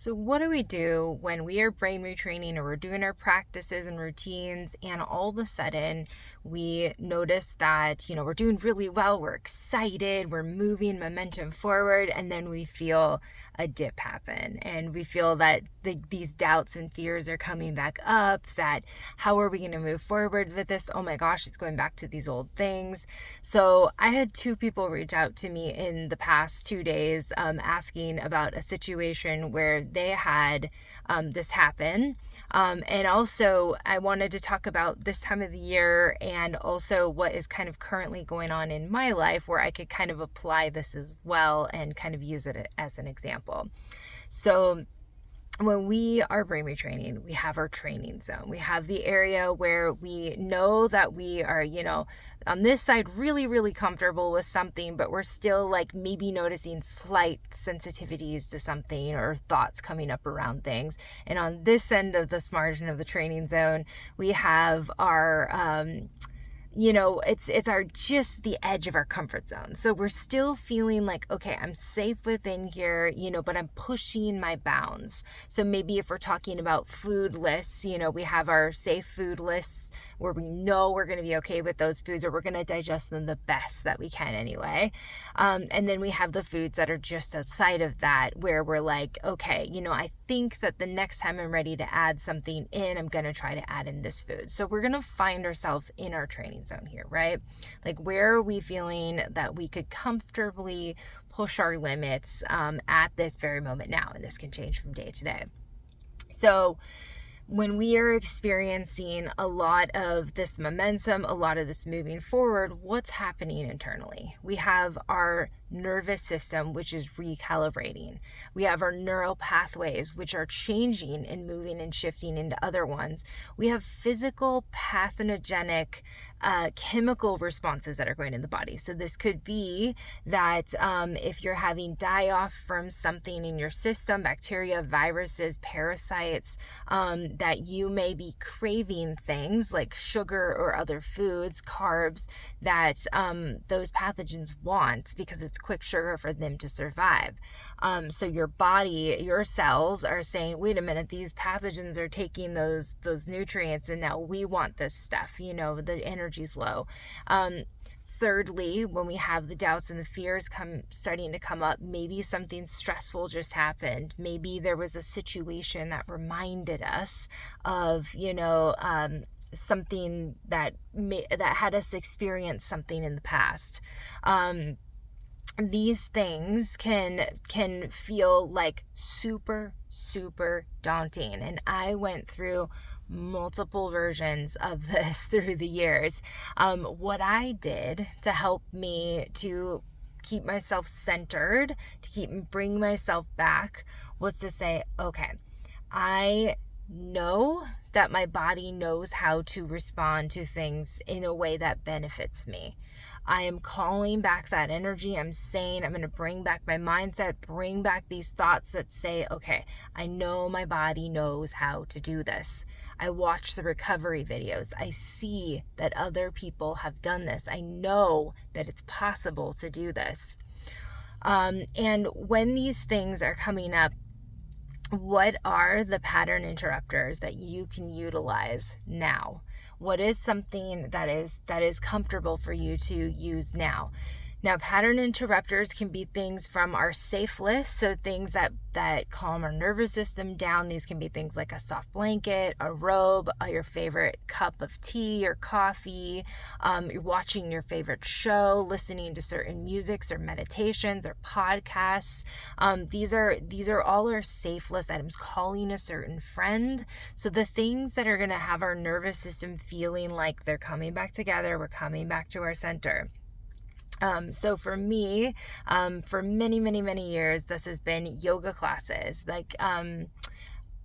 So what do we do when we are brain retraining or we're doing our practices and routines and all of a sudden we notice that, we're doing really well, we're excited, we're moving momentum forward, and then we feel a dip happen and we feel that these doubts and fears are coming back up, that how are we going to move forward with this? Oh my gosh, it's going back to these old things. So I had two people reach out to me in the past 2 days asking about a situation where they had this happen. And also, I wanted to talk about this time of the year and also what is kind of currently going on in my life where I could kind of apply this as well and kind of use it as an example. So when we are brain retraining, we have our training zone. We have the area where we know that we are, on this side really, really comfortable with something, but we're still like maybe noticing slight sensitivities to something or thoughts coming up around things. And on this end of this margin of the training zone, we have our, it's our just the edge of our comfort zone. So we're still feeling like, okay, I'm safe within here, but I'm pushing my bounds. So maybe if we're talking about food lists, we have our safe food lists where we know we're going to be okay with those foods or we're going to digest them the best that we can anyway. And then we have the foods that are just outside of that where we're like, okay, I think that the next time I'm ready to add something in, I'm going to try to add in this food. So we're going to find ourselves in our training zone here, right? Like, where are we feeling that we could comfortably push our limits at this very moment now? And this can change from day to day. So when we are experiencing a lot of this momentum, a lot of this moving forward, what's happening internally? We have our nervous system, which is recalibrating. We have our neural pathways, which are changing and moving and shifting into other ones. We have physical pathogenic chemical responses that are going in the body. So this could be that if you're having die-off from something in your system, bacteria, viruses, parasites, that you may be craving things like sugar or other foods, carbs, that those pathogens want because it's quick sugar for them to survive. So your body, your cells are saying, wait a minute, these pathogens are taking those nutrients and now we want this stuff, the energy's low. Thirdly, when we have the doubts and the fears starting to come up, maybe something stressful just happened. Maybe there was a situation that reminded us of, something that had us experience something in the past. These things can feel like super, super daunting. And I went through multiple versions of this through the years. What I did to help me to keep myself centered, to bring myself back, was to say, okay, I know that my body knows how to respond to things in a way that benefits me. I am calling back that energy. I'm saying I'm going to bring back my mindset, bring back these thoughts that say, okay, I know my body knows how to do this. I watch the recovery videos. I see that other people have done this. I know that it's possible to do this. And when these things are coming up, what are the pattern interrupters that you can utilize now? What is something that is comfortable for you to use now? Now, pattern interrupters can be things from our safe list, so things that calm our nervous system down. These can be things like a soft blanket, a robe, your favorite cup of tea or coffee, you're watching your favorite show, listening to certain musics or meditations or podcasts. These are all our safe list items, calling a certain friend. So the things that are going to have our nervous system feeling like they're coming back together, we're coming back to our center. So for me, for many, many, many years, this has been yoga classes. Like,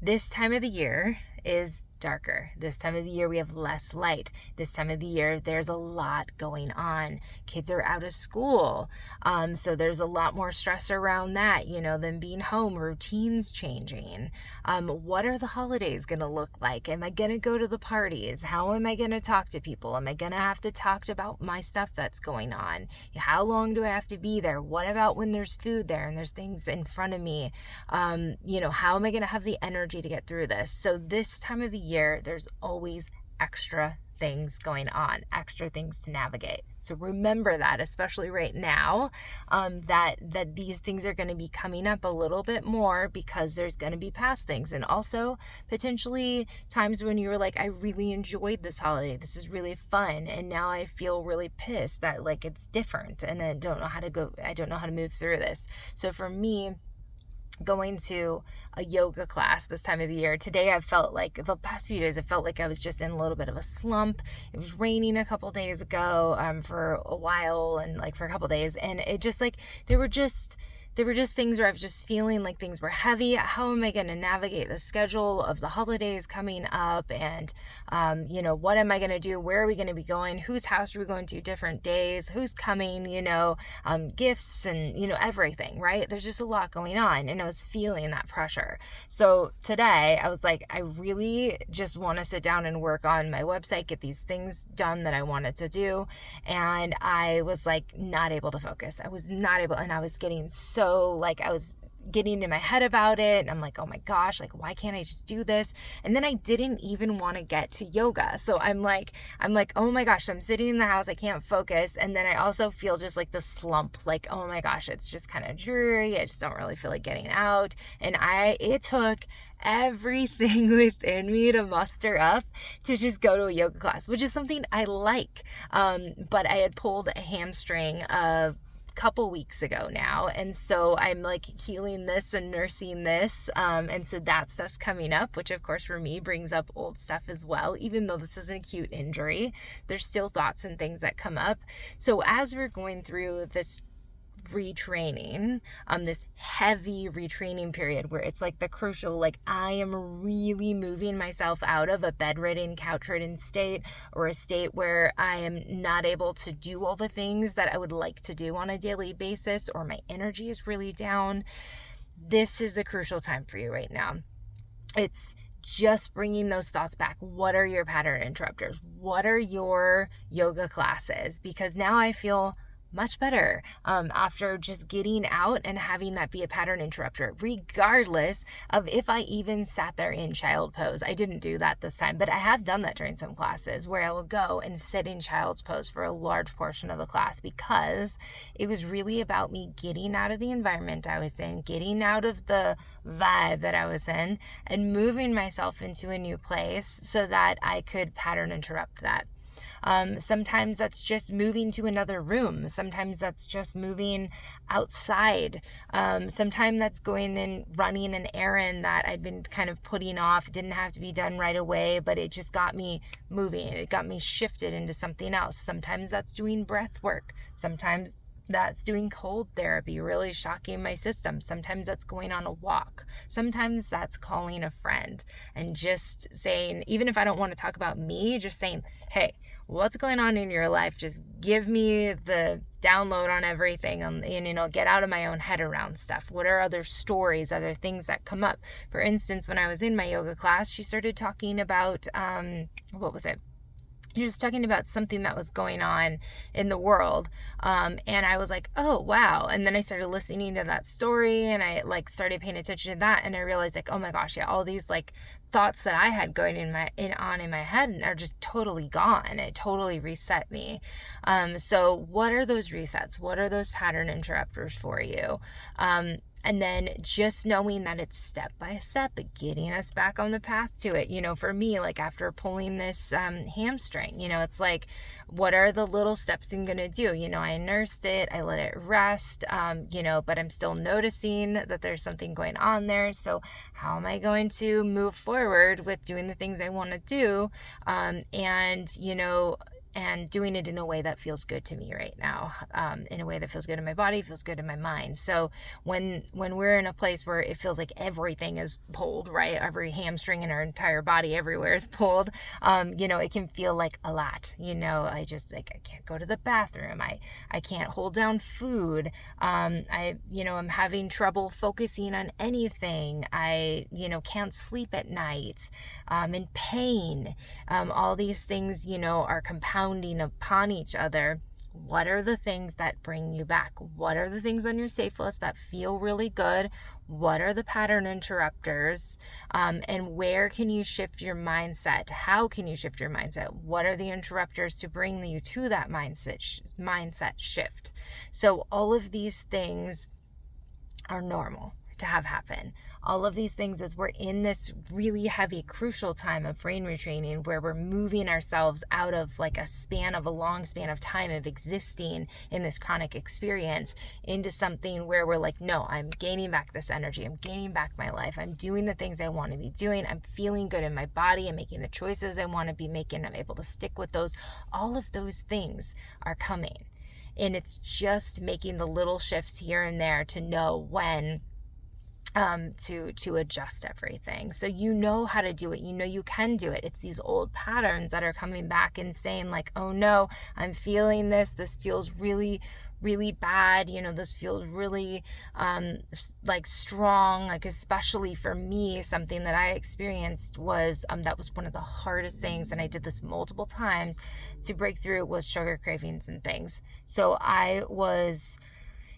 this time of the year is darker. This time of the year we have less light. This time of the year there's a lot going on. Kids are out of school, so there's a lot more stress around that, them being home, routines changing. What are the holidays gonna look like? Am I gonna go to the parties? How am I gonna talk to people? Am I gonna have to talk about my stuff that's going on? How long do I have to be there? What about when there's food there and there's things in front of me? How am I gonna have the energy to get through this? So this time of the year, there's always extra things going on, extra things to navigate. So remember that, especially right now, that these things are going to be coming up a little bit more, because there's going to be past things, and also potentially times when you were like, I really enjoyed this holiday, this is really fun, and now I feel really pissed that like it's different and I don't know how to move through this. So for me, going to a yoga class this time of the year, today I felt like, the past few days I felt like I was just in a little bit of a slump. It was raining a couple days ago for a while, and like for a couple days, and it just like there were just things where I was just feeling like things were heavy. How am I going to navigate the schedule of the holidays coming up? And, what am I going to do? Where are we going to be going? Whose house are we going to different days? Who's coming? Gifts and, everything, right? There's just a lot going on, and I was feeling that pressure. So today I was like, I really just want to sit down and work on my website, get these things done that I wanted to do. And I was like, not able to focus. I was not able, and I was getting so I was getting in my head about it, and I'm like, oh my gosh, like, why can't I just do this? And then I didn't even want to get to yoga. So I'm like, oh my gosh, I'm sitting in the house, I can't focus. And then I also feel just like the slump, like, oh my gosh, it's just kind of dreary. I just don't really feel like getting out. And it took everything within me to muster up to just go to a yoga class, which is something I like. But I had pulled a hamstring couple weeks ago now, and so I'm like healing this and nursing this, and so that stuff's coming up, which of course for me brings up old stuff as well. Even though this is an acute injury, there's still thoughts and things that come up. So as we're going through this retraining, this heavy retraining period where it's like the crucial, like I am really moving myself out of a bedridden, couch-ridden state, or a state where I am not able to do all the things that I would like to do on a daily basis, or my energy is really down. This is a crucial time for you right now. It's just bringing those thoughts back. What are your pattern interrupters? What are your yoga classes? Because now I feel much better after just getting out and having that be a pattern interrupter, regardless of if I even sat there in child pose. I didn't do that this time, but I have done that during some classes where I will go and sit in child's pose for a large portion of the class, because it was really about me getting out of the environment I was in, getting out of the vibe that I was in, and moving myself into a new place so that I could pattern interrupt that. Sometimes that's just moving to another room. Sometimes that's just moving outside. Sometimes that's going and running an errand that I'd been kind of putting off. It didn't have to be done right away, but it just got me moving. It got me shifted into something else. Sometimes that's doing breath work. Sometimes that's doing cold therapy, really shocking my system. Sometimes that's going on a walk. Sometimes that's calling a friend and just saying, even if I don't want to talk about me, just saying, hey, what's going on in your life? Just give me the download on everything, and get out of my own head around stuff. What are other stories, other things that come up? For instance, when I was in my yoga class, she started talking about, what was it? She was talking about something that was going on in the world. And I was like, oh, wow. And then I started listening to that story, and I started paying attention to that. And I realized oh my gosh, yeah, all these thoughts that I had going in my head are just totally gone. It totally reset me. So what are those resets? What are those pattern interrupters for you? And then just knowing that it's step by step, getting us back on the path to it. For me, after pulling this hamstring, it's what are the little steps I'm going to do? I nursed it, I let it rest, but I'm still noticing that there's something going on there. So how am I going to move forward with doing the things I want to do? and doing it in a way that feels good to me right now, in a way that feels good in my body, feels good in my mind. So when we're in a place where it feels like everything is pulled, right? Every hamstring in our entire body, everywhere is pulled. It can feel like a lot. I just I can't go to the bathroom. I can't hold down food. I'm having trouble focusing on anything. I can't sleep at night. In pain. All these things, are compounding upon each other. What are the things that bring you back? What are the things on your safe list that feel really good? What are the pattern interrupters? And where can you shift your mindset? How can you shift your mindset? What are the interrupters to bring you to that mindset shift? So all of these things are normal to have happen. All of these things, as we're in this really heavy, crucial time of brain retraining, where we're moving ourselves out of like a long span of time of existing in this chronic experience into something where we're like, no, I'm gaining back this energy. I'm gaining back my life. I'm doing the things I want to be doing. I'm feeling good in my body. I'm making the choices I want to be making. I'm able to stick with those. All of those things are coming. And it's just making the little shifts here and there to know when to adjust everything. So you know how to do it. You can do it. It's these old patterns that are coming back and saying like, oh no, I'm feeling this. This feels really, really bad. This feels really like strong, like especially for me, something that I experienced was that was one of the hardest things, and I did this multiple times to break through, was sugar cravings and things. So I was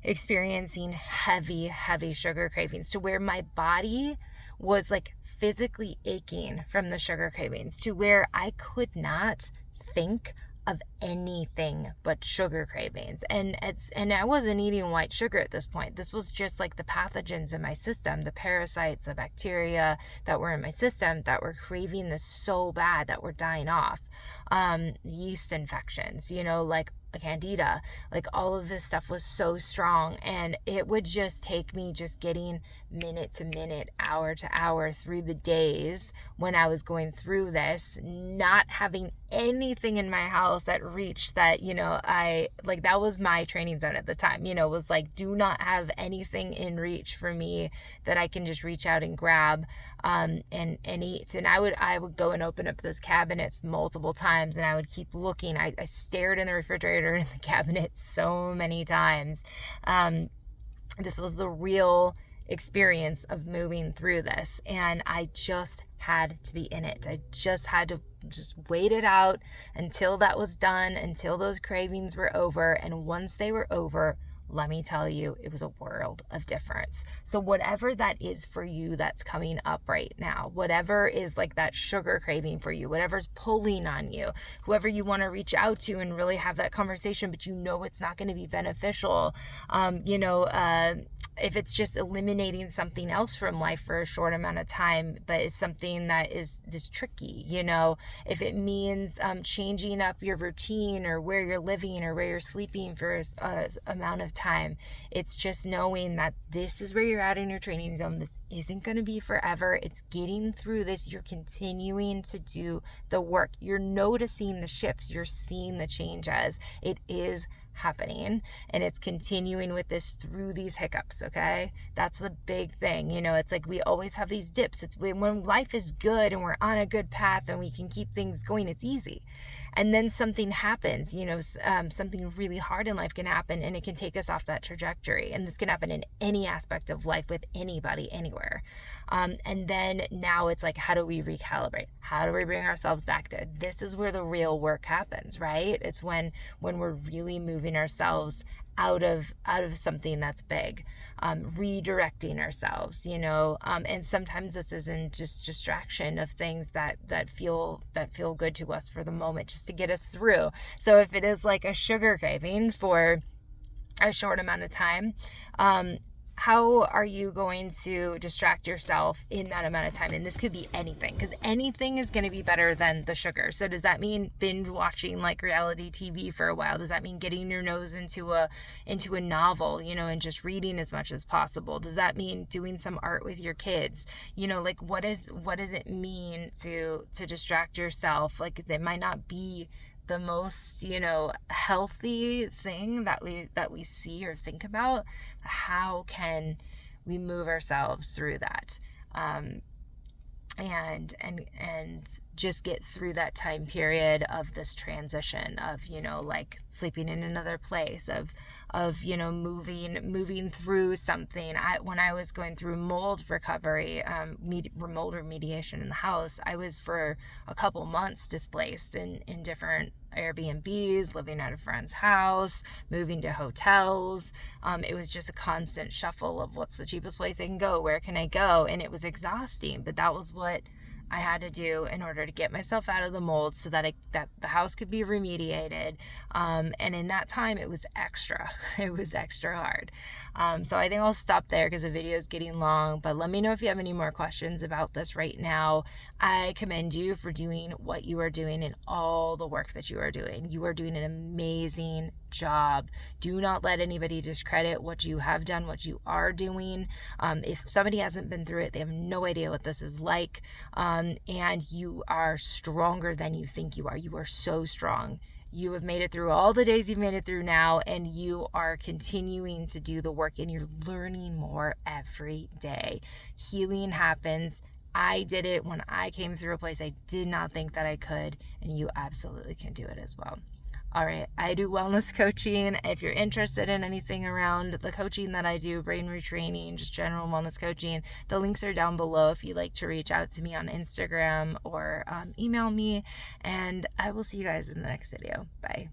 experiencing heavy sugar cravings to where my body was like physically aching from the sugar cravings, to where I could not think of anything but sugar cravings. And I wasn't eating white sugar at this point. This was just like the pathogens in my system, the parasites, the bacteria that were in my system that were craving this so bad that were dying off. Yeast infections, like candida, like all of this stuff was so strong, and it would just take me just getting minute to minute, hour to hour through the days when I was going through this, not having anything in my house that reached that, I like, that was my training zone at the time, was like, do not have anything in reach for me that I can just reach out and grab and eat. And I would go and open up those cabinets multiple times, and I would keep looking. I stared in the refrigerator and the cabinet so many times. This was the real experience of moving through this, and I just had to be in it. I just had to just wait it out until that was done, until those cravings were over. And once they were over, let me tell you, it was a world of difference. So whatever that is for you that's coming up right now, whatever is like that sugar craving for you, whatever's pulling on you, whoever you want to reach out to and really have that conversation, but it's not going to be beneficial, if it's just eliminating something else from life for a short amount of time, but it's something that is just tricky, if it means changing up your routine or where you're living or where you're sleeping for a amount of time, it's just knowing that this is where you're at in your training zone. This isn't going to be forever. It's getting through this. You're continuing to do the work. You're noticing the shifts. You're seeing the changes. It is happening, and it's continuing with this through these hiccups. Okay, that's the big thing. It's like we always have these dips. It's when life is good and we're on a good path and we can keep things going, it's easy. And then something happens, something really hard in life can happen, and it can take us off that trajectory. And this can happen in any aspect of life with anybody, anywhere. And then now it's like, how do we recalibrate? How do we bring ourselves back there? This is where the real work happens, right? It's when we're really moving ourselves out of something that's big, redirecting ourselves, and sometimes this isn't just distraction of things that feel good to us for the moment, just to get us through. So if it is like a sugar craving for a short amount of time, how are you going to distract yourself in that amount of time? And this could be anything, because anything is going to be better than the sugar. So does that mean binge watching like reality TV for a while? Does that mean getting your nose into a novel, and just reading as much as possible? Does that mean doing some art with your kids? Like what does it mean to distract yourself? Like it might not be the most, healthy thing that we see or think about. How can we move ourselves through that? And just get through that time period of this transition of, like sleeping in another place, of moving through something. When I was going through mold recovery, mold remediation in the house, I was for a couple months displaced in different Airbnbs, living at a friend's house, moving to hotels. It was just a constant shuffle of what's the cheapest place I can go, where can I go, and it was exhausting, but that was what I had to do in order to get myself out of the mold so that the house could be remediated. And in that time, it was extra. It was extra hard. So I think I'll stop there because the video is getting long. But let me know if you have any more questions about this right now. I commend you for doing what you are doing and all the work that you are doing. You are doing an amazing job. Do not let anybody discredit what you have done, what you are doing. If somebody hasn't been through it, they have no idea what this is like. And you are stronger than you think you are. You are so strong. You have made it through all the days you've made it through now, and you are continuing to do the work, and you're learning more every day. Healing happens. I did it when I came through a place I did not think that I could, and you absolutely can do it as well. All right, I do wellness coaching. If you're interested in anything around the coaching that I do, brain retraining, just general wellness coaching, the links are down below if you'd like to reach out to me on Instagram or email me. And I will see you guys in the next video. Bye.